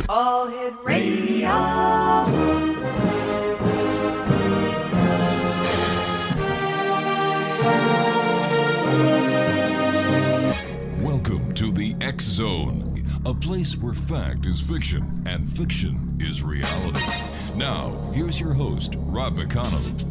All Hit Radio. Welcome to the X Zone, a place where fact is fiction and fiction is reality. Now, here's your host, Rob McConnell.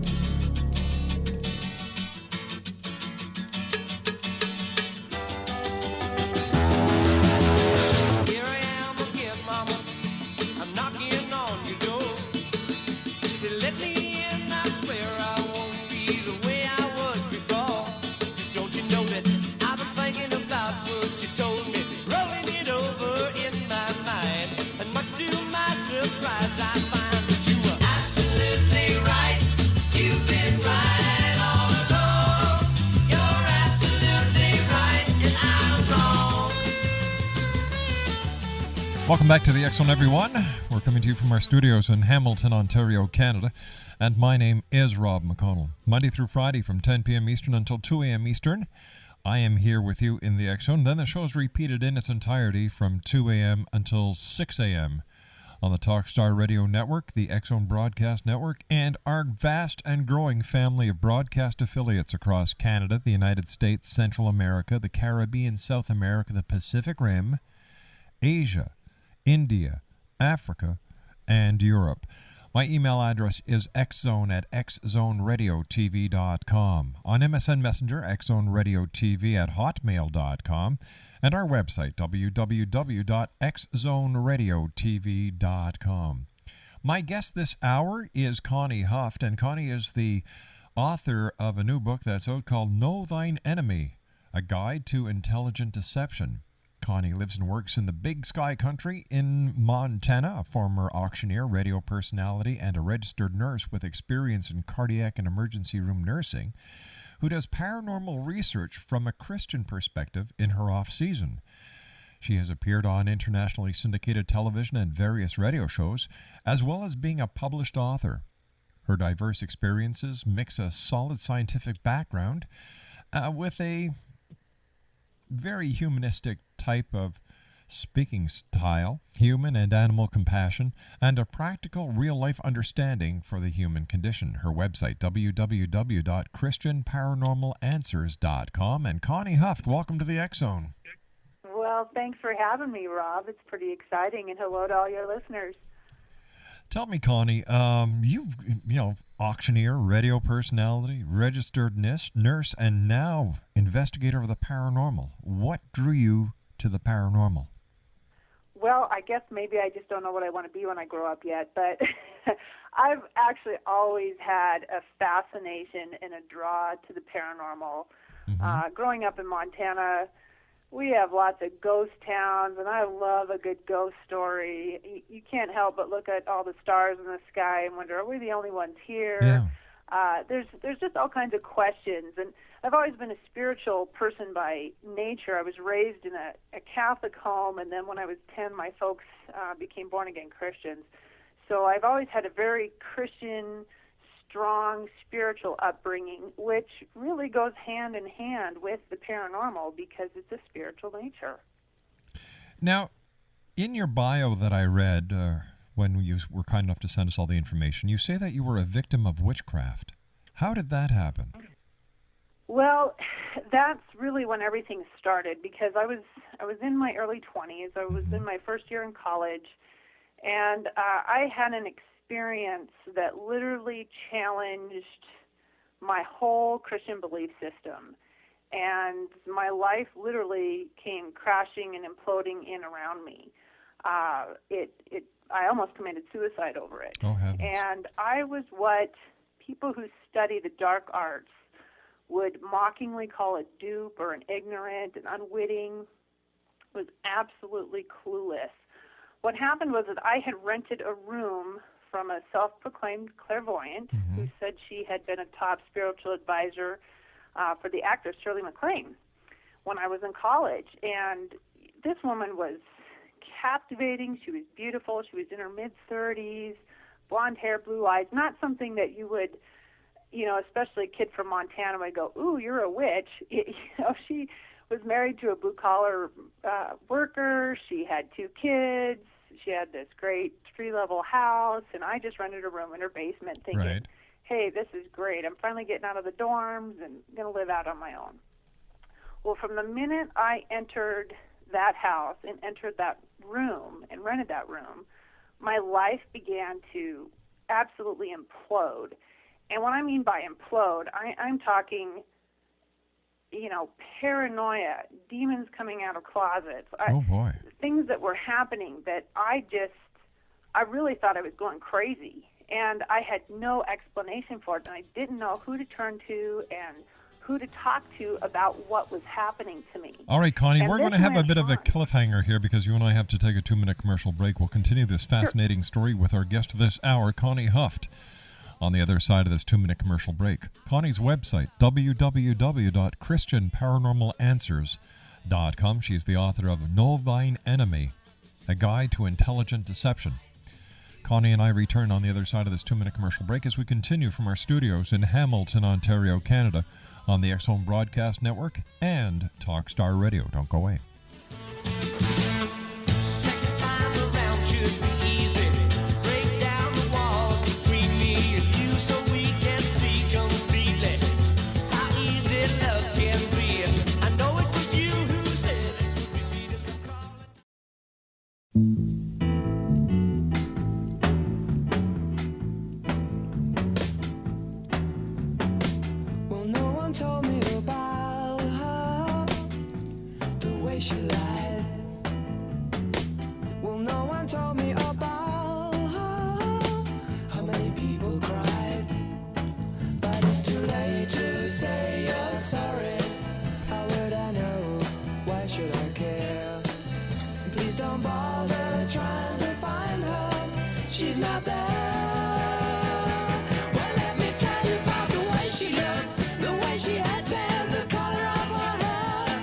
Welcome back to the X Zone, everyone. We're coming to you from our studios in Hamilton, Ontario, Canada. And my name is Rob McConnell. Monday through Friday from 10 p.m. Eastern until 2 a.m. Eastern, I am here with you in the X Zone. Then the show is repeated in its entirety from 2 a.m. until 6 a.m. on the Talkstar Radio Network, the X Zone Broadcast Network, and our vast and growing family of broadcast affiliates across Canada, the United States, Central America, the Caribbean, South America, the Pacific Rim, Asia, India, Africa, and Europe. My email address is xzone@xzoneradiotv.com. On MSN Messenger, xzoneradiotv@hotmail.com. And our website, www.xzoneradiotv.com. My guest this hour is Connie Huft, and Connie is the author of a new book that's out called Know Thine Enemy, A Guide to Intelligent Deception. Connie lives and works in the Big Sky Country in Montana, a former auctioneer, radio personality, and a registered nurse with experience in cardiac and emergency room nursing, who does paranormal research from a Christian perspective in her off-season. She has appeared on internationally syndicated television and various radio shows, as well as being a published author. Her diverse experiences mix a solid scientific background with a very humanistic type of speaking style, human and animal compassion, and a practical real-life understanding for the human condition. Her website, www.christianparanormalanswers.com. And Connie Huft, welcome to the X Zone. Well, thanks for having me, Rob. It's pretty exciting, and hello to all your listeners. Tell me, Connie, you auctioneer, radio personality, registered nurse, and now investigator of the paranormal. What drew you to the paranormal? Well, I guess maybe I just don't know what I want to be when I grow up yet, but I've actually always had a fascination and a draw to the paranormal. Mm-hmm. Growing up in Montana, we have lots of ghost towns, and I love a good ghost story. You can't help but look at all the stars in the sky and wonder, are we the only ones here? Yeah. There's just all kinds of questions, and I've always been a spiritual person by nature. I was raised in a Catholic home, and then when I was 10, my folks became born-again Christians. So I've always had a very Christian, strong spiritual upbringing, which really goes hand in hand with the paranormal because it's a spiritual nature. Now, in your bio that I read when you were kind enough to send us all the information, you say that you were a victim of witchcraft. How did that happen? Well, that's really when everything started because I was in my early 20s. I was in my first year in college, and I had an experience that literally challenged my whole Christian belief system, and my life literally came crashing and imploding in around me. I almost committed suicide over it. Oh, heavens. And I was what people who study the dark arts would mockingly call a dupe or an ignorant, an unwitting, was absolutely clueless. What happened was that I had rented a room from a self-proclaimed clairvoyant who said she had been a top spiritual advisor for the actor Shirley MacLaine when I was in college. And this woman was captivating. She was beautiful. She was in her mid-30s, blonde hair, blue eyes, not something that you would, especially a kid from Montana would go, ooh, you're a witch. She was married to a blue-collar worker. She had 2 kids. She had this great 3-level house, and I just rented a room in her basement thinking, Right. hey, this is great. I'm finally getting out of the dorms and going to live out on my own. Well, from the minute I entered that house and entered that room and rented that room, my life began to absolutely implode. And what I mean by implode, I'm talking, paranoia, demons coming out of closets. Oh, boy. Things that were happening that I really thought I was going crazy. And I had no explanation for it, and I didn't know who to turn to and who to talk to about what was happening to me. All right, Connie, And we're going to this have a went bit of a on. cliffhanger here because you and I have to take a 2-minute commercial break. We'll continue this fascinating story with our guest this hour, Connie Huft, on the other side of this 2-minute commercial break. Connie's website, www.christianparanormalanswers.com. She's the author of Know Thine Enemy, A Guide to Intelligent Deception. Connie and I return on the other side of this 2-minute commercial break as we continue from our studios in Hamilton, Ontario, Canada, on the X-Zone Broadcast Network and Talkstar Radio. Don't go away. Second time around should be easy. Break down the walls between me and you so we can see completely how easy love can be. I know it was you who said it. Repeated the calling. Well, no one told me about her, the way she lied. Well, no one told me about her, how many people cried. But it's too late to say you're sorry. How would I know? Why should I care? Please don't bother trying to find her. She's not there. Well, let me tell you about the way she looked, the way she had tan, the color of her hair.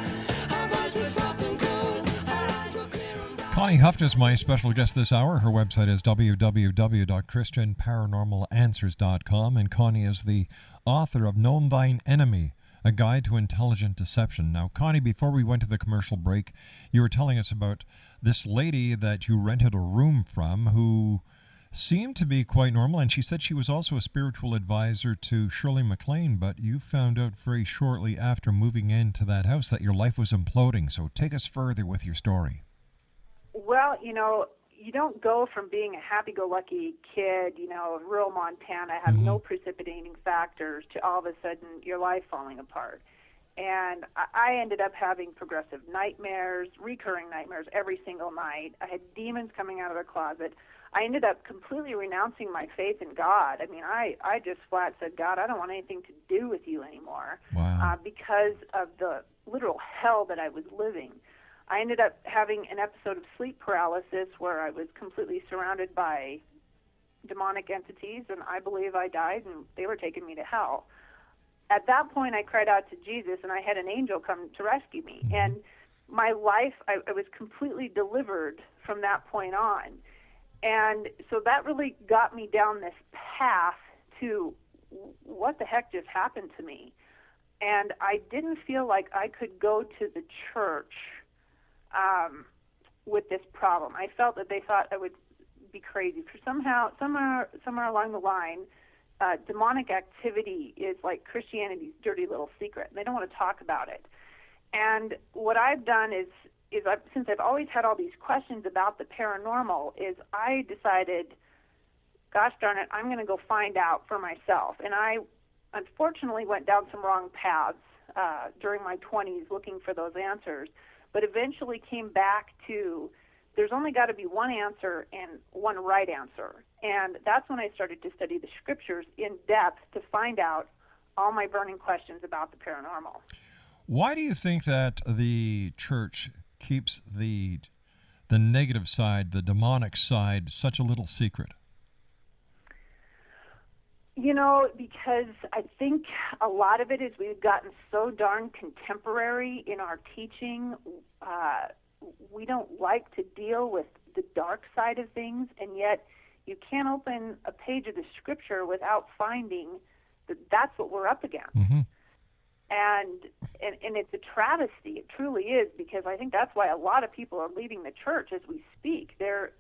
Her voice was soft and cool, her eyes were clear and bright. Connie Huft is my special guest this hour. Her website is www.christianparanormalanswers.com, and Connie is the author of Know Thine Enemy, A Guide to Intelligent Deception. Now, Connie, before we went to the commercial break, you were telling us about this lady that you rented a room from who seemed to be quite normal, and she said she was also a spiritual advisor to Shirley MacLaine, but you found out very shortly after moving into that house that your life was imploding. So take us further with your story. Well, you don't go from being a happy-go-lucky kid, in rural Montana, have no precipitating factors, to all of a sudden your life falling apart. And I ended up having progressive nightmares, recurring nightmares every single night. I had demons coming out of the closet. I ended up completely renouncing my faith in God. I mean, I just flat said, God, I don't want anything to do with you anymore. Wow. Because of the literal hell that I was living. I ended up having an episode of sleep paralysis where I was completely surrounded by demonic entities, and I believe I died, and they were taking me to hell. At that point, I cried out to Jesus, and I had an angel come to rescue me. And my life, I was completely delivered from that point on. And so that really got me down this path to what the heck just happened to me. And I didn't feel like I could go to the church with this problem. I felt that they thought I would be crazy. For somewhere along the line, demonic activity is like Christianity's dirty little secret. They don't want to talk about it. And what I've done is since I've always had all these questions about the paranormal, is I decided, gosh darn it, I'm going to go find out for myself. And I unfortunately went down some wrong paths during my 20s looking for those answers, but eventually came back to there's only got to be one answer and one right answer. And that's when I started to study the scriptures in depth to find out all my burning questions about the paranormal. Why do you think that the church keeps the negative side, the demonic side, such a little secret? Because I think a lot of it is we've gotten so darn contemporary in our teaching. We don't like to deal with the dark side of things, and yet you can't open a page of the scripture without finding that that's what we're up against. Mm-hmm. And it's a travesty. It truly is, because I think that's why a lot of people are leaving the church as we speak. They're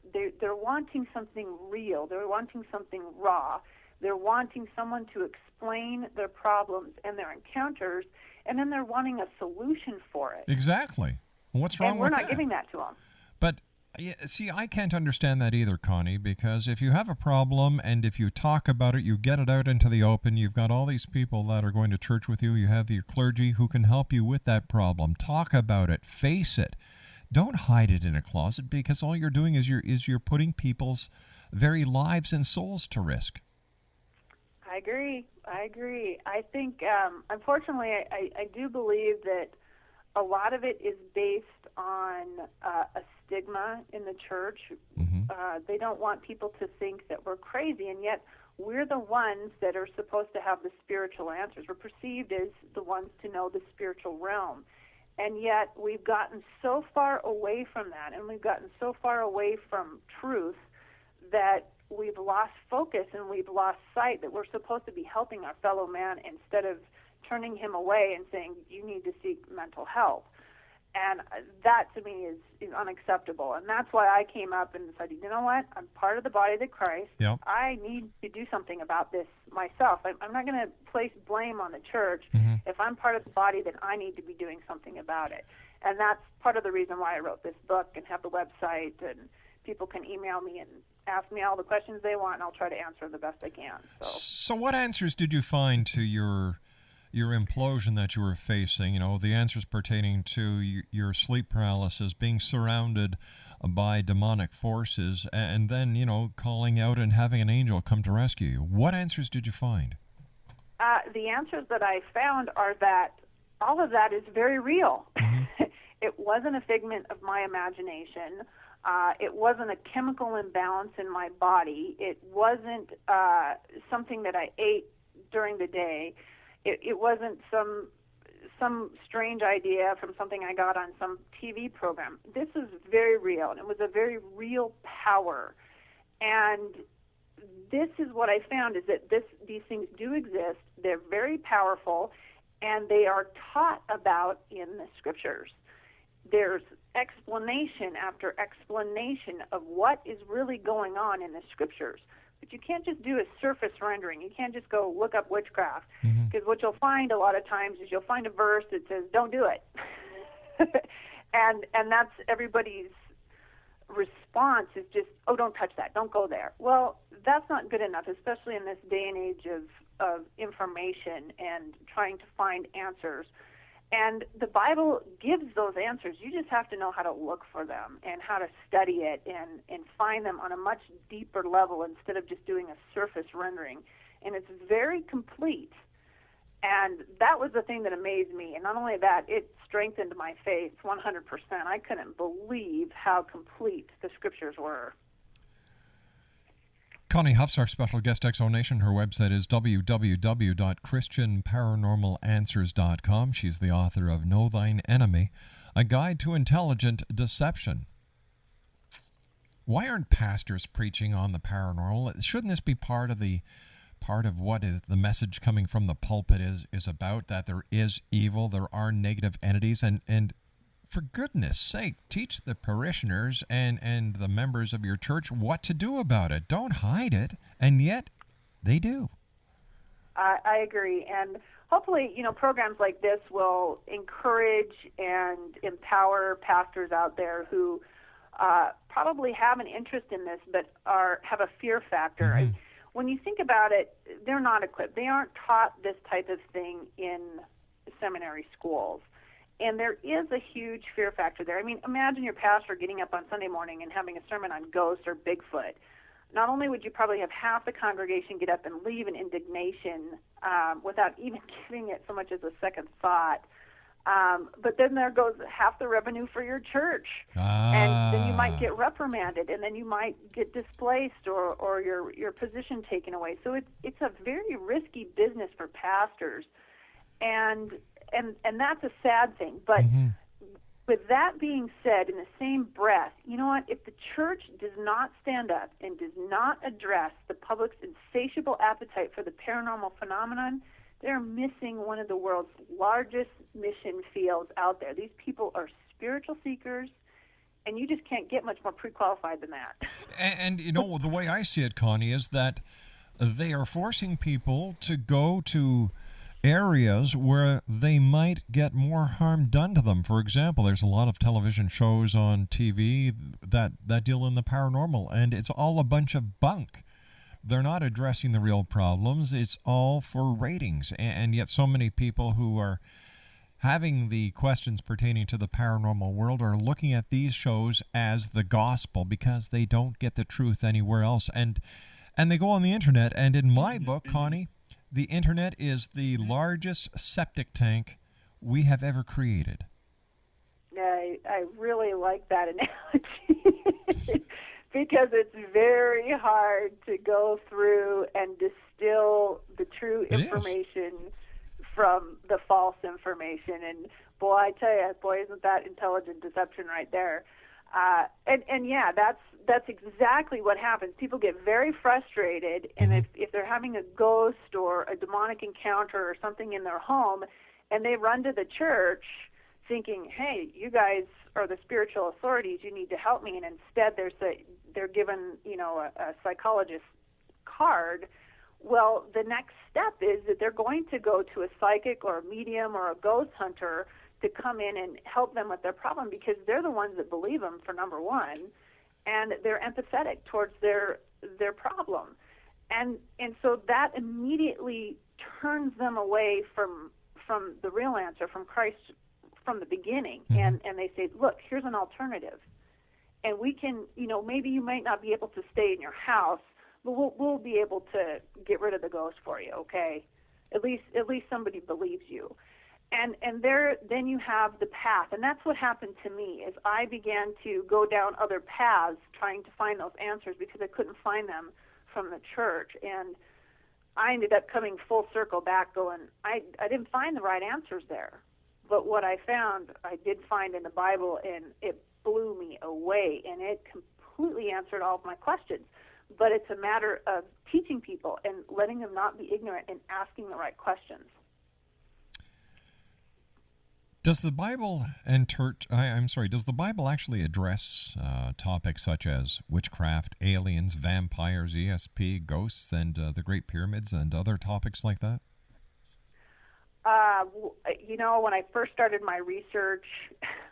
wanting something real. They're wanting something raw. They're wanting someone to explain their problems and their encounters, and then they're wanting a solution for it. Exactly. What's wrong and with we're that? not giving that to them. But yeah, see, I can't understand that either, Connie, because if you have a problem and if you talk about it, you get it out into the open, you've got all these people that are going to church with you, you have your clergy who can help you with that problem. Talk about it, face it. Don't hide it in a closet, because all you're doing is you're putting people's very lives and souls to risk. I agree. I think, unfortunately, I do believe that a lot of it is based on a stigma in the church. Mm-hmm. They don't want people to think that we're crazy, and yet we're the ones that are supposed to have the spiritual answers. We're perceived as the ones to know the spiritual realm. And yet we've gotten so far away from that, and we've gotten so far away from truth that we've lost focus and we've lost sight that we're supposed to be helping our fellow man instead of turning him away and saying, you need to seek mental help. And that, to me, is unacceptable. And that's why I came up and decided, you know what, I'm part of the body of Christ. Yep. I need to do something about this myself. I'm not going to place blame on the church. Mm-hmm. If I'm part of the body, then I need to be doing something about it. And that's part of the reason why I wrote this book and have the website, and people can email me and ask me all the questions they want, and I'll try to answer the best I can. So what answers did you find to your implosion that you were facing? You know, the answers pertaining to your sleep paralysis, being surrounded by demonic forces, and then, you know, calling out and having an angel come to rescue you. What answers did you find? The answers that I found are that all of that is very real. Mm-hmm. It wasn't a figment of my imagination. It wasn't a chemical imbalance in my body. It wasn't something that I ate during the day. It wasn't some strange idea from something I got on some TV program. This is very real, and it was a very real power. And this is what I found, is that these things do exist. They're very powerful, and they are taught about in the scriptures. There's explanation after explanation of what is really going on in the scriptures. But you can't just do a surface rendering. You can't just go look up witchcraft. Because what you'll find a lot of times is you'll find a verse that says, don't do it. and that's everybody's response is just, oh, don't touch that. Don't go there. Well, that's not good enough, especially in this day and age of information and trying to find answers. And the Bible gives those answers. You just have to know how to look for them and how to study it and find them on a much deeper level instead of just doing a surface rendering. And it's very complete. And that was the thing that amazed me. And not only that, it strengthened my faith 100%. I couldn't believe how complete the scriptures were. Connie Huft's our special guest, Exonation. Her website is www.christianparanormalanswers.com. She's the author of Know Thine Enemy, A Guide to Intelligent Deception. Why aren't pastors preaching on the paranormal? Shouldn't this be part of what is the message coming from the pulpit is about, that there is evil, there are negative entities, and for goodness sake, teach the parishioners and the members of your church what to do about it. Don't hide it, and yet they do. I agree, and hopefully, programs like this will encourage and empower pastors out there who probably have an interest in this, but have a fear factor. Mm-hmm. When you think about it, they're not equipped. They aren't taught this type of thing in seminary schools. And there is a huge fear factor there. I mean, imagine your pastor getting up on Sunday morning and having a sermon on ghosts or Bigfoot. Not only would you probably have half the congregation get up and leave in indignation without even giving it so much as a second thought, but then there goes half the revenue for your church. And then you might get reprimanded, and then you might get displaced or your position taken away. So it's a very risky business for pastors. And that's a sad thing. But with that being said, in the same breath, you know what? If the church does not stand up and does not address the public's insatiable appetite for the paranormal phenomenon, they're missing one of the world's largest mission fields out there. These people are spiritual seekers, and you just can't get much more pre-qualified than that. And you know, the way I see it, Connie, is that they are forcing people to go to areas where they might get more harm done to them. For example, there's a lot of television shows on TV that deal in the paranormal, and it's all a bunch of bunk. They're not addressing the real problems. It's all for ratings. And yet so many people who are having the questions pertaining to the paranormal world are looking at these shows as the gospel because they don't get the truth anywhere else. And they go on the internet, and in my book, Connie, the internet is the largest septic tank we have ever created. I really like that analogy because it's very hard to go through and distill the true information from the false information. And boy, I tell you, boy, isn't that intelligent deception right there. And yeah, that's exactly what happens. People get very frustrated, and if they're having a ghost or a demonic encounter or something in their home, and they run to the church thinking, hey, you guys are the spiritual authorities, you need to help me, and instead they're given, a psychologist card. Well, the next step is that they're going to go to a psychic or a medium or a ghost hunter to come in and help them with their problem, because they're the ones that believe them, for number one, and they're empathetic towards their problem. And so that immediately turns them away from the real answer, from Christ from the beginning. And they say, look, here's an alternative. And we can, maybe you might not be able to stay in your house, but we'll be able to get rid of the ghost for you, okay? At least somebody believes you. And then you have the path. And that's what happened to me, is I began to go down other paths trying to find those answers because I couldn't find them from the church. And I ended up coming full circle back going, I didn't find the right answers there. But what I found, I did find in the Bible, and it blew me away, and it completely answered all of my questions. But it's a matter of teaching people and letting them not be ignorant and asking the right questions. Does the Bible does the Bible actually address topics such as witchcraft, aliens, vampires, ESP, ghosts, and the Great Pyramids, and other topics like that? When I first started my research,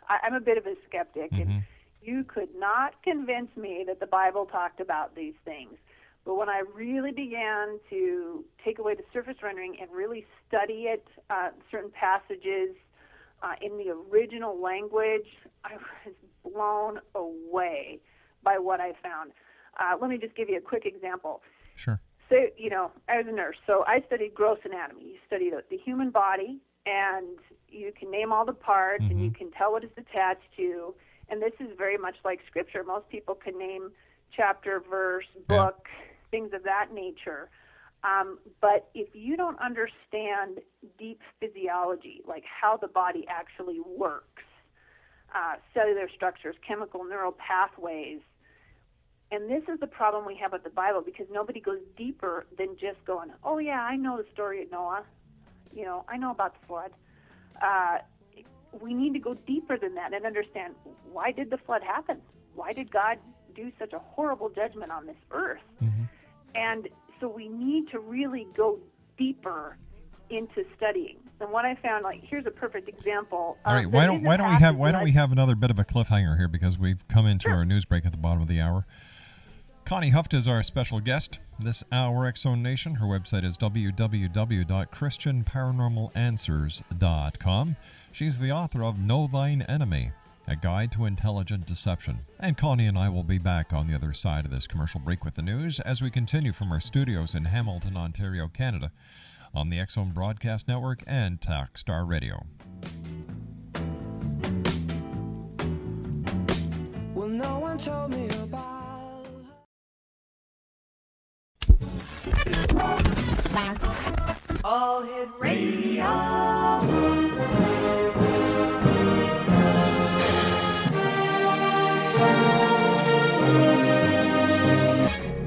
I'm a bit of a skeptic, and you could not convince me that the Bible talked about these things. But when I really began to take away the surface rendering and really study it, certain passages in the original language, I was blown away by what I found. Let me just give you a quick example. Sure. So, I was a nurse, so I studied gross anatomy. You study the human body, and you can name all the parts, and you can tell what it's attached to. And this is very much like Scripture. Most people can name chapter, verse, book, things of that nature. But if you don't understand deep physiology, like how the body actually works, cellular structures, chemical, neural pathways, and this is the problem we have with the Bible, because nobody goes deeper than just going, oh, yeah, I know the story of Noah. I know about the flood. We need to go deeper than that and understand, why did the flood happen? Why did God do such a horrible judgment on this earth? And so we need to really go deeper into studying. And what I found, here's a perfect example. All right, why don't we have another bit of a cliffhanger here, because we've come into our news break at the bottom of the hour. Connie Huft is our special guest this hour, X-Zone Nation. Her website is www.christianparanormalanswers.com. She's the author of Know Thine Enemy, A Guide to Intelligent Deception. And Connie and I will be back on the other side of this commercial break with the news as we continue from our studios in Hamilton, Ontario, Canada, on the X-Zone Broadcast Network and Talkstar Radio. Well, no one told me about All Hit Radio.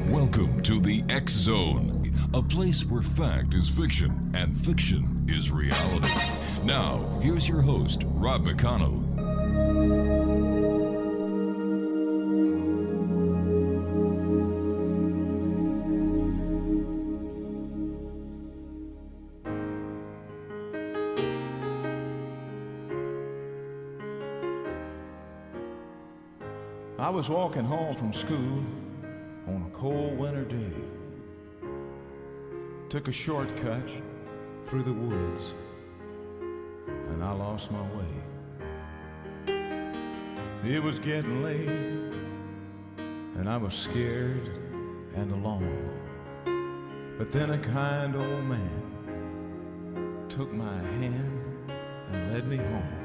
Welcome to the X Zone, a place place where fact is fiction and fiction is reality. Now, here's your host, Rob McConnell. I was walking home from school on a cold winter day. Took a shortcut through the woods, and I lost my way. It was getting late, and I was scared and alone. But then a kind old man took my hand and led me home.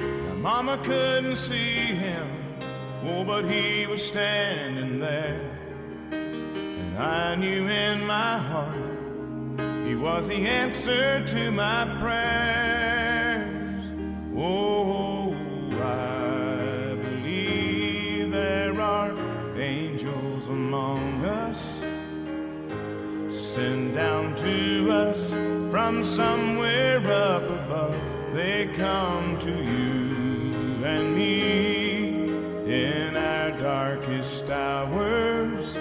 My mama couldn't see him, oh, but he was standing there. And I knew in my heart he was the answer to my prayers. Oh, I believe there are angels among us, sent down to us from somewhere up above. They come to you and me in our darkest hours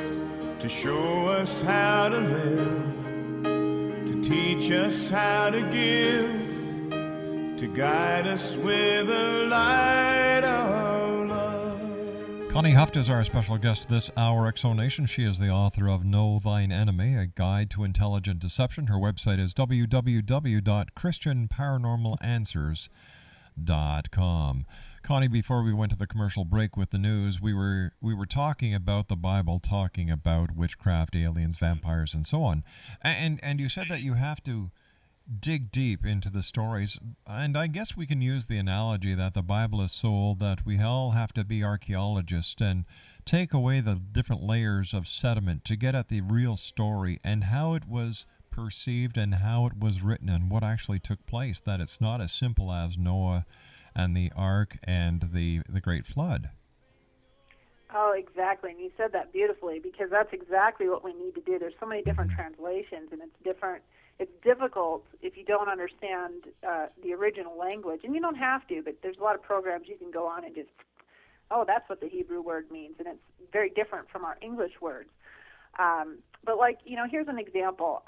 to show us how to live, to teach us how to give, to guide us with a light of love. Connie Huft is our special guest this hour, Exonation. She is the author of Know Thine Enemy, A Guide to Intelligent Deception. Her website is www.christianparanormalanswers.com. Connie, before we went to the commercial break with the news, we were talking about the Bible, talking about witchcraft, aliens, vampires, and so on. And you said that you have to dig deep into the stories. And I guess we can use the analogy that the Bible is so old that we all have to be archaeologists and take away the different layers of sediment to get at the real story and how it was perceived and how it was written and what actually took place, that it's not as simple as Noah and the ark and the great flood. Oh, exactly. And you said that beautifully, because that's exactly what we need to do. There's so many different translations, and it's difficult if you don't understand the original language. And you don't have to, but there's a lot of programs you can go on and just, oh, that's what the Hebrew word means, and it's very different from our English words. But here's an example.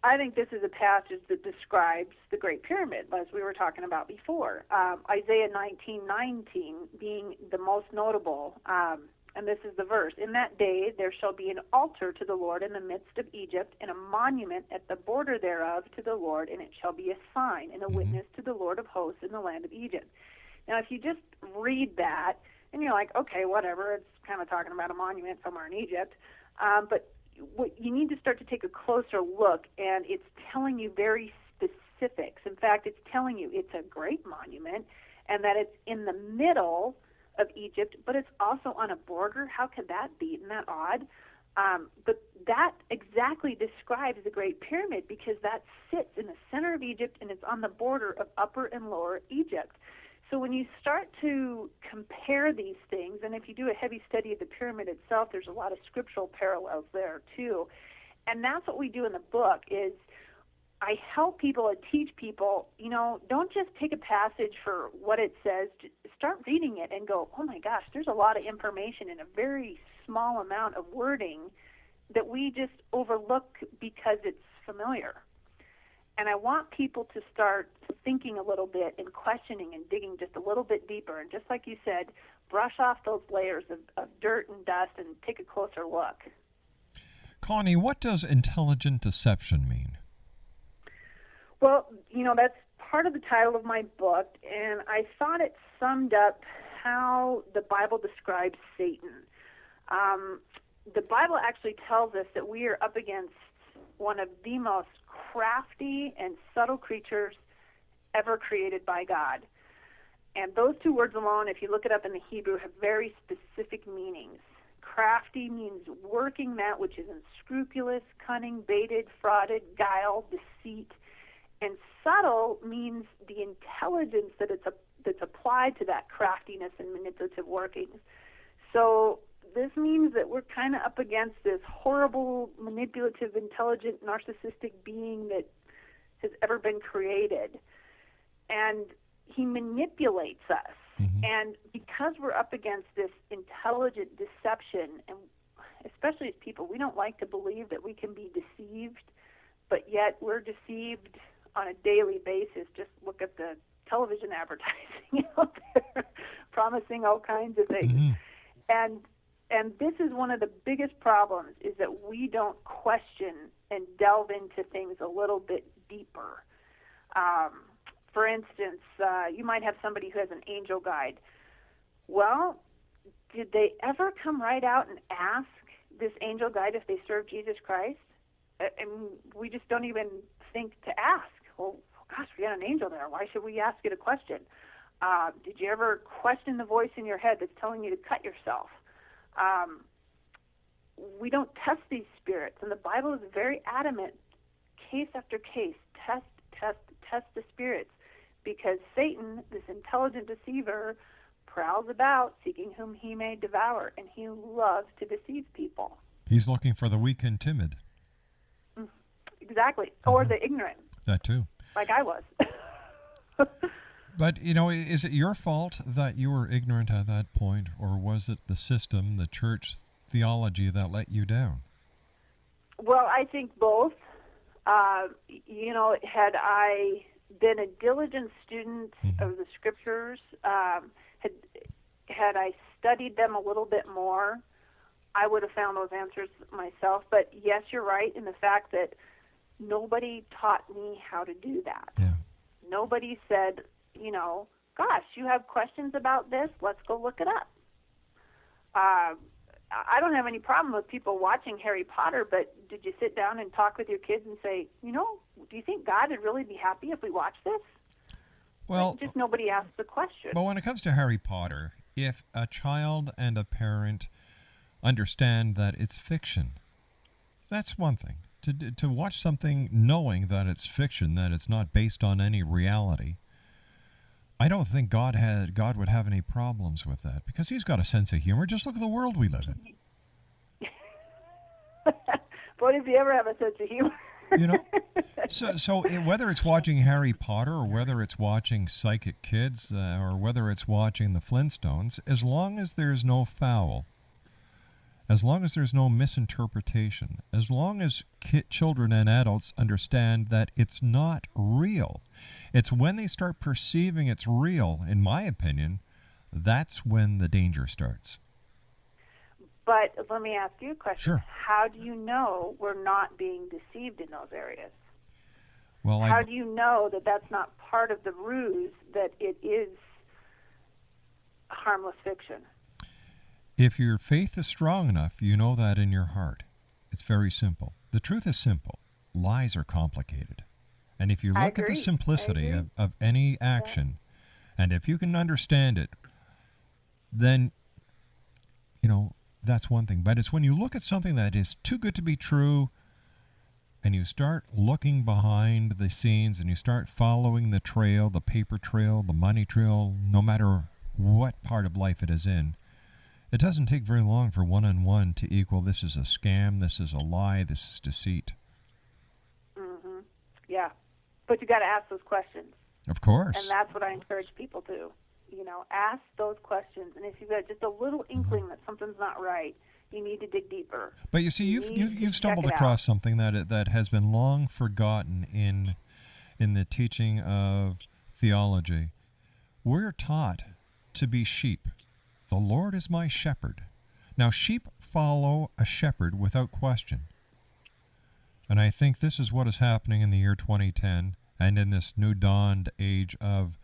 I think this is a passage that describes the Great Pyramid, as we were talking about before. Isaiah 19:19 being the most notable, and this is the verse. In that day there shall be an altar to the Lord in the midst of Egypt, and a monument at the border thereof to the Lord, and it shall be a sign and a witness to the Lord of hosts in the land of Egypt. Now, if you just read that, and you're like, okay, whatever, it's kind of talking about a monument somewhere in Egypt, but what you need to start to take a closer look, and it's telling you very specifics. In fact, it's telling you it's a great monument and that it's in the middle of Egypt, but it's also on a border. How could that be? Isn't that odd? But that exactly describes the Great Pyramid, because that sits in the center of Egypt and it's on the border of Upper and Lower Egypt. So when you start to compare these things, and if you do a heavy study of the pyramid itself, there's a lot of scriptural parallels there too. And that's what we do in the book, is I help people and teach people, don't just take a passage for what it says. Start reading it and go, oh my gosh, there's a lot of information in a very small amount of wording that we just overlook because it's familiar. And I want people to start thinking a little bit and questioning and digging just a little bit deeper. And just like you said, brush off those layers of dirt and dust and take a closer look. Connie, what does intelligent deception mean? Well, that's part of the title of my book, and I thought it summed up how the Bible describes Satan. The Bible actually tells us that we are up against one of the most crafty and subtle creatures ever created by God. And those two words alone, if you look it up in the Hebrew, have very specific meanings. Crafty means working that which is unscrupulous, cunning, baited, frauded, guile, deceit. And subtle means the intelligence that's applied to that craftiness and manipulative workings. So this means that we're kind of up against this horrible, manipulative, intelligent, narcissistic being that has ever been created. And he manipulates us. And because we're up against this intelligent deception, and especially as people, we don't like to believe that we can be deceived, but yet we're deceived on a daily basis. Just look at the television advertising out there promising all kinds of things. And this is one of the biggest problems, is that we don't question and delve into things a little bit deeper. For instance, you might have somebody who has an angel guide. Well, did they ever come right out and ask this angel guide if they serve Jesus Christ? And we just don't even think to ask. Well, gosh, we got an angel there. Why should we ask it a question? Did you ever question the voice in your head that's telling you to cut yourself? We don't test these spirits, and the Bible is very adamant, case after case, test the spirits, because Satan, this intelligent deceiver, prowls about seeking whom he may devour, and he loves to deceive people. He's looking for the weak and timid. Exactly, or the ignorant. That too. Like I was. But, is it your fault that you were ignorant at that point, or was it the system, the church theology that let you down? Well, I think both. Had I been a diligent student of the scriptures, had I studied them a little bit more, I would have found those answers myself. But yes, you're right in the fact that nobody taught me how to do that. Yeah. Nobody said, gosh, you have questions about this? Let's go look it up. I don't have any problem with people watching Harry Potter, but did you sit down and talk with your kids and say, do you think God would really be happy if we watched this? Well, just nobody asked the question. But when it comes to Harry Potter, if a child and a parent understand that it's fiction, that's one thing. To watch something knowing that it's fiction, that it's not based on any reality, I don't think God would have any problems with that, because he's got a sense of humor. Just look at the world we live in. Boy, does he ever have a sense of humor. So whether it's watching Harry Potter or whether it's watching Psychic Kids or whether it's watching the Flintstones, as long as there's no foul, as long as there's no misinterpretation, as long as children and adults understand that it's not real, it's when they start perceiving it's real, in my opinion, that's when the danger starts. But let me ask you a question. Sure. How do you know we're not being deceived in those areas? Well, how do you know that that's not part of the ruse, that it is harmless fiction? If your faith is strong enough, you know that in your heart. It's very simple. The truth is simple. Lies are complicated. And if you look at the simplicity of any action, and if you can understand it, then, that's one thing. But it's when you look at something that is too good to be true, and you start looking behind the scenes, and you start following the trail, the paper trail, the money trail, no matter what part of life it is in, it doesn't take very long for one-on-one to equal this is a scam, this is a lie, this is deceit. Mm-hmm. Yeah. But you got to ask those questions. Of course. And that's what I encourage people to. Ask those questions. And if you've got just a little inkling that something's not right, you need to dig deeper. But you see, you've stumbled across something that has been long forgotten in the teaching of theology. We're taught to be sheep. The Lord is my shepherd. Now, sheep follow a shepherd without question. And I think this is what is happening in the year 2010 and in this new dawned age of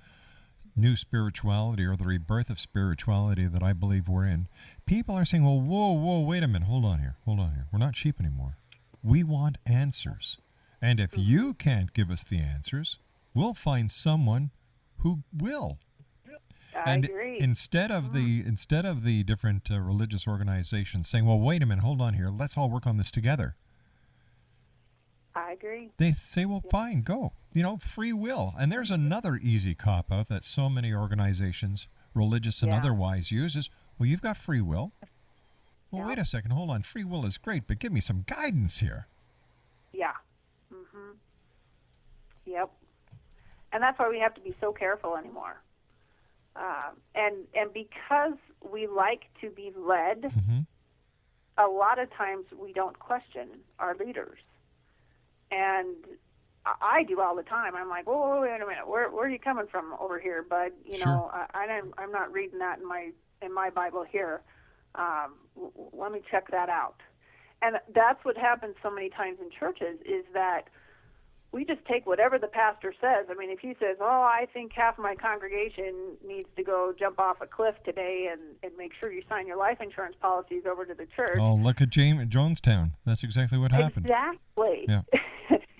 new spirituality, or the rebirth of spirituality that I believe we're in. People are saying, well, whoa, wait a minute, hold on here. We're not sheep anymore. We want answers. And if you can't give us the answers, we'll find someone who will. I agree. Instead of the different religious organizations saying, well, wait a minute, hold on here, let's all work on this together. I agree. They say, well, fine, go. Free will. And there's another easy cop-out that so many organizations, religious and otherwise, use is, well, you've got free will. well, wait a second, hold on. Free will is great, but give me some guidance here. Yeah. Yep. And that's why we have to be so careful anymore. And because we like to be led, a lot of times we don't question our leaders. And I do all the time. I'm like, whoa, wait a minute, where are you coming from over here, bud? You know, I'm not reading that in my Bible here. Let me check that out. And that's what happens so many times in churches, is that we just take whatever the pastor says. I mean, if he says, I think half of my congregation needs to go jump off a cliff today and make sure you sign your life insurance policies over to the church. Oh, look at Jonestown. That's exactly what happened. Exactly. Yeah.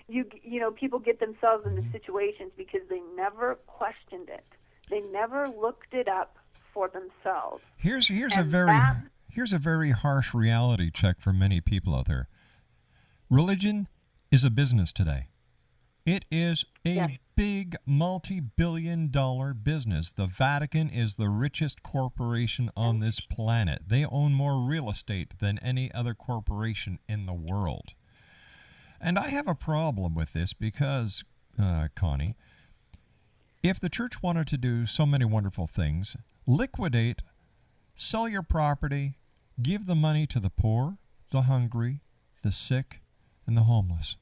You know, people get themselves into situations because they never questioned it. They never looked it up for themselves. Here's a very harsh reality check for many people out there. Religion is a business today. It is a big multi-billion-dollar business. The Vatican is the richest corporation on this planet. They own more real estate than any other corporation in the world. And I have a problem with this because, Connie, if the church wanted to do so many wonderful things, liquidate, sell your property, give the money to the poor, the hungry, the sick, and the homeless.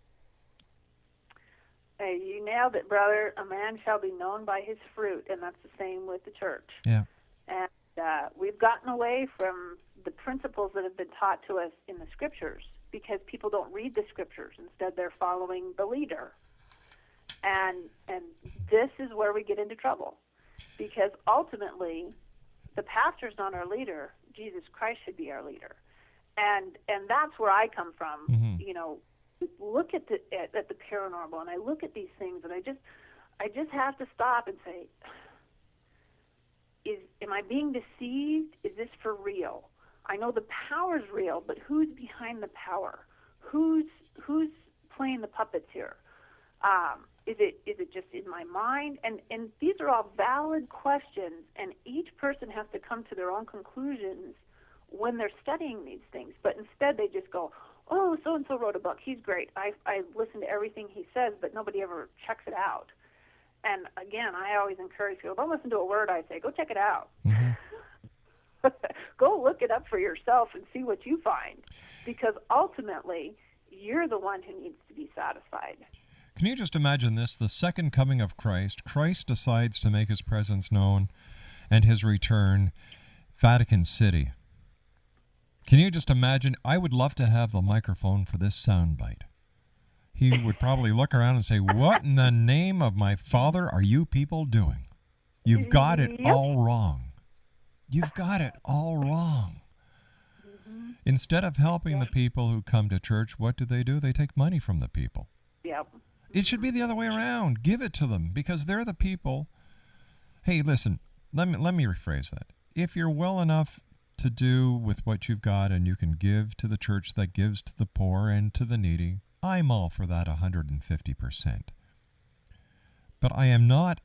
Hey, you nailed it, brother. A man shall be known by his fruit, and that's the same with the church. Yeah. And we've gotten away from the principles that have been taught to us in the Scriptures because people don't read the Scriptures. Instead, they're following the leader. And this is where we get into trouble, because ultimately, the pastor's not our leader. Jesus Christ should be our leader. And that's where I come from. You know, look at the paranormal, and I look at these things, and I just have to stop and say, am I being deceived? Is this for real? I know the power's real, but who's behind the power? Who's playing the puppets here? Is it just in my mind? And these are all valid questions, and each person has to come to their own conclusions when they're studying these things. But instead, they just go, oh, so-and-so wrote a book. He's great. I listen to everything he says, but nobody ever checks it out. And again, I always encourage people, don't listen to a word I say. Go check it out. Go look it up for yourself and see what you find, because ultimately, you're the one who needs to be satisfied. Can you just imagine this? The second coming of Christ. Christ decides to make his presence known and his return, Vatican City. Can you just imagine? I would love to have the microphone for this soundbite. He would probably look around and say, what in the name of my Father are you people doing? You've got it all wrong. You've got it all wrong. Instead of helping the people who come to church, what do? They take money from the people. Yep. It should be the other way around. Give it to them, because they're the people. Hey, listen, let me rephrase that. If you're well enough to do with what you've got and you can give to the church that gives to the poor and to the needy, I'm all for that 150%. But I am not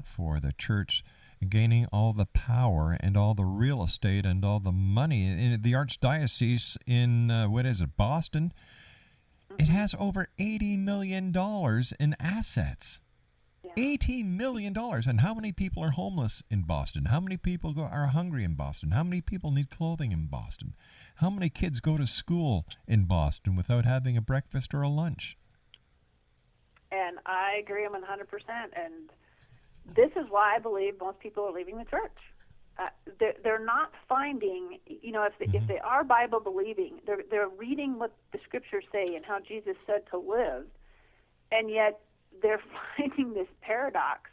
for the church gaining all the power and all the real estate and all the money. In the archdiocese in, Boston, it has over $80 million in assets. Yeah. $80 million. And how many people are homeless in Boston? How many people are hungry in Boston? How many people need clothing in Boston? How many kids go to school in Boston without having a breakfast or a lunch? And I agree 100%. And this is why I believe most people are leaving the church. They're not finding, if they are Bible believing, they're reading what the Scriptures say and how Jesus said to live, and yet they're finding this paradox.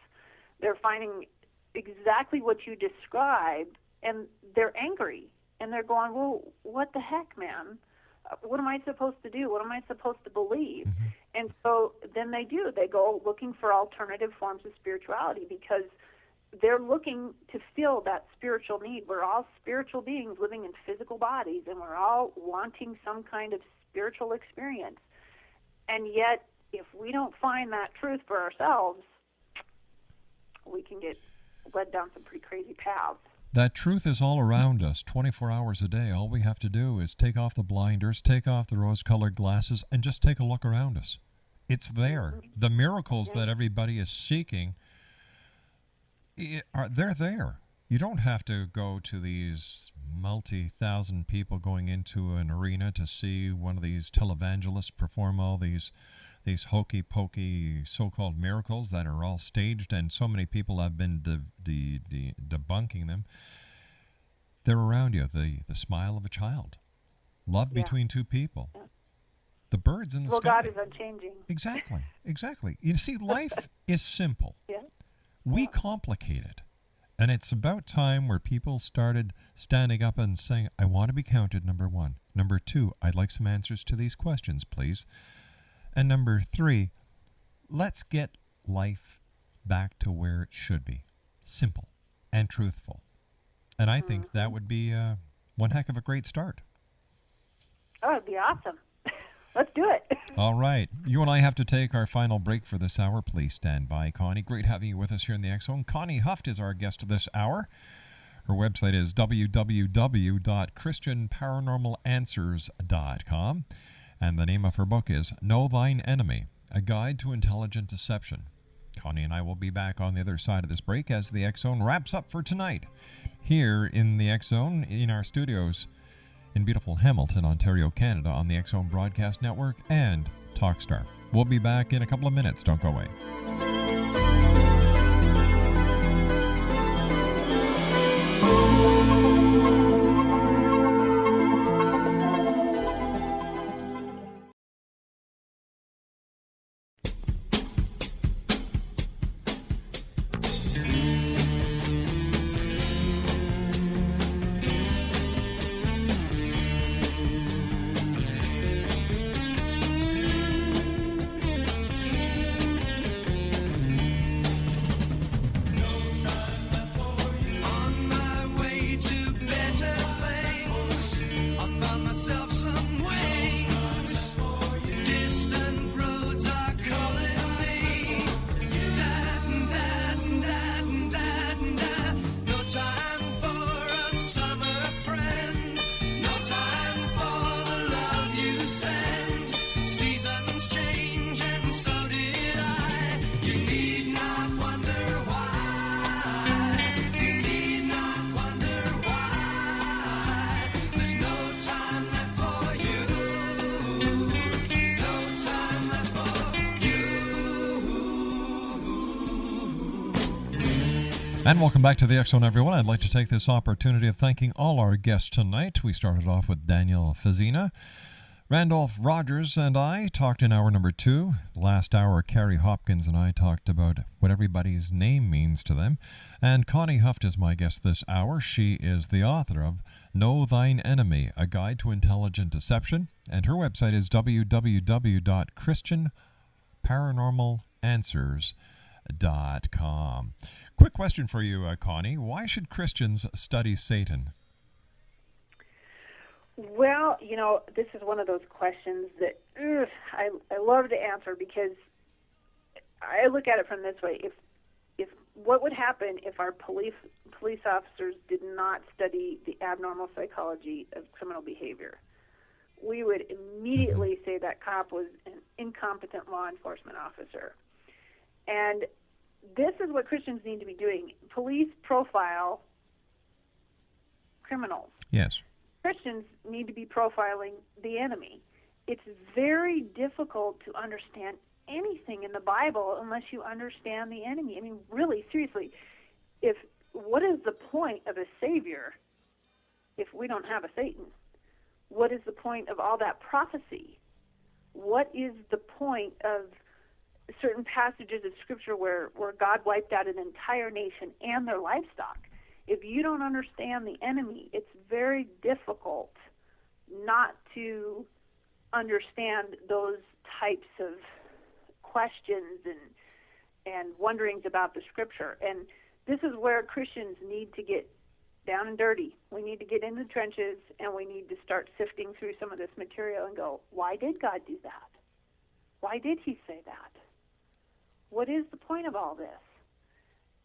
They're finding exactly what you described, and they're angry, and they're going, well, what the heck, man? What am I supposed to do? What am I supposed to believe? And so then they go looking for alternative forms of spirituality, because they're looking to fill that spiritual need. We're all spiritual beings living in physical bodies, and we're all wanting some kind of spiritual experience. And yet, if we don't find that truth for ourselves, we can get led down some pretty crazy paths. That truth is all around us 24 hours a day. All we have to do is take off the blinders, take off the rose-colored glasses, and just take a look around us. It's there. The miracles that everybody is seeking, they're there. You don't have to go to these multi-thousand people going into an arena to see one of these televangelists perform all these hokey-pokey so-called miracles that are all staged, and so many people have been debunking them. They're around you. The smile of a child. Love between two people. Yeah. The birds in the sky. Well, God is unchanging. Exactly. You see, life is simple. Yeah. We complicate it. And it's about time where people started standing up and saying, I want to be counted, number one. Number two, I'd like some answers to these questions, please. And number three, let's get life back to where it should be. Simple and truthful. And I think that would be one heck of a great start. Oh, it'd be awesome. Let's do it. All right. You and I have to take our final break for this hour. Please stand by, Connie. Great having you with us here in the X-Zone. Connie Huft is our guest this hour. Her website is www.christianparanormalanswers.com. And the name of her book is Know Thine Enemy, A Guide to Intelligent Deception. Connie and I will be back on the other side of this break as the X-Zone wraps up for tonight. Here in the X-Zone, in our studios in beautiful Hamilton, Ontario, Canada, on the X-Zone Broadcast Network and Talkstar. We'll be back in a couple of minutes. Don't go away. And welcome back to the X-Zone, everyone. I'd like to take this opportunity of thanking all our guests tonight. We started off with Daniel Fazina. Randolph Rogers and I talked in hour number 2. Last hour, Carrie Hopkins and I talked about what everybody's name means to them. And Connie Huft is my guest this hour. She is the author of Know Thine Enemy, A Guide to Intelligent Deception. And her website is www.christianparanormalanswers.com. Quick question for you, Connie. Why should Christians study Satan? Well, this is one of those questions that I love to answer, because I look at it from this way. If what would happen if our police officers did not study the abnormal psychology of criminal behavior? We would immediately say that cop was an incompetent law enforcement officer. And this is what Christians need to be doing. Police profile criminals. Yes. Christians need to be profiling the enemy. It's very difficult to understand anything in the Bible unless you understand the enemy. I mean, really, seriously, what is the point of a Savior if we don't have a Satan? What is the point of all that prophecy? What is the point of certain passages of Scripture where God wiped out an entire nation and their livestock? If you don't understand the enemy, it's very difficult not to understand those types of questions and wonderings about the Scripture. And this is where Christians need to get down and dirty. We need to get in the trenches, and we need to start sifting through some of this material and go, why did God do that? Why did he say that? What is the point of all this?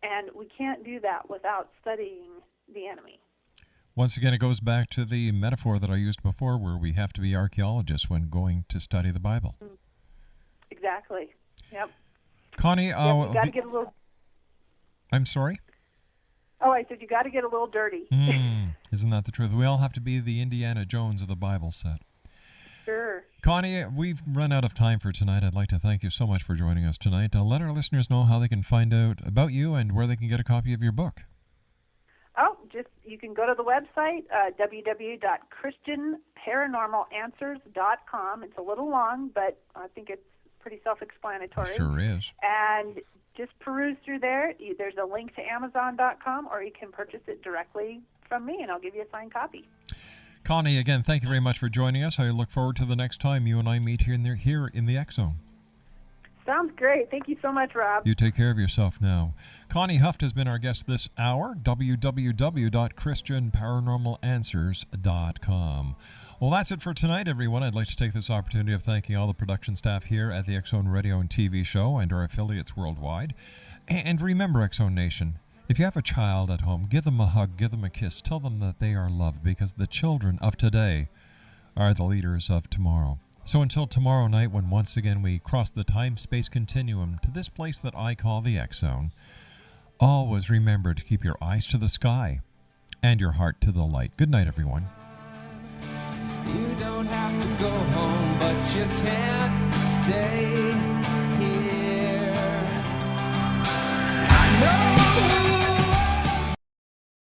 And we can't do that without studying the enemy. Once again, it goes back to the metaphor that I used before, where we have to be archaeologists when going to study the Bible. Exactly. Yep. Connie, You got to get a little. I'm sorry? Oh, I said you got to get a little dirty. Isn't that the truth? We all have to be the Indiana Jones of the Bible set. Sure. Connie, we've run out of time for tonight. I'd like to thank you so much for joining us tonight. Let our listeners know how they can find out about you and where they can get a copy of your book. Oh, you can go to the website, www.christianparanormalanswers.com. It's a little long, but I think it's pretty self-explanatory. It sure is. And just peruse through there. There's a link to Amazon.com, or you can purchase it directly from me, and I'll give you a signed copy. Connie, again, thank you very much for joining us. I look forward to the next time you and I meet here in the X Zone. Sounds great. Thank you so much, Rob. You take care of yourself now. Connie Huft has been our guest this hour. www.christianparanormalanswers.com. Well, that's it for tonight, everyone. I'd like to take this opportunity of thanking all the production staff here at the X Zone Radio and TV show and our affiliates worldwide. And remember, X Zone Nation, if you have a child at home, give them a hug, give them a kiss, tell them that they are loved, because the children of today are the leaders of tomorrow. So until tomorrow night, when once again we cross the time-space continuum to this place that I call the X Zone, always remember to keep your eyes to the sky and your heart to the light. Good night, everyone. You don't have to go home, but you can't stay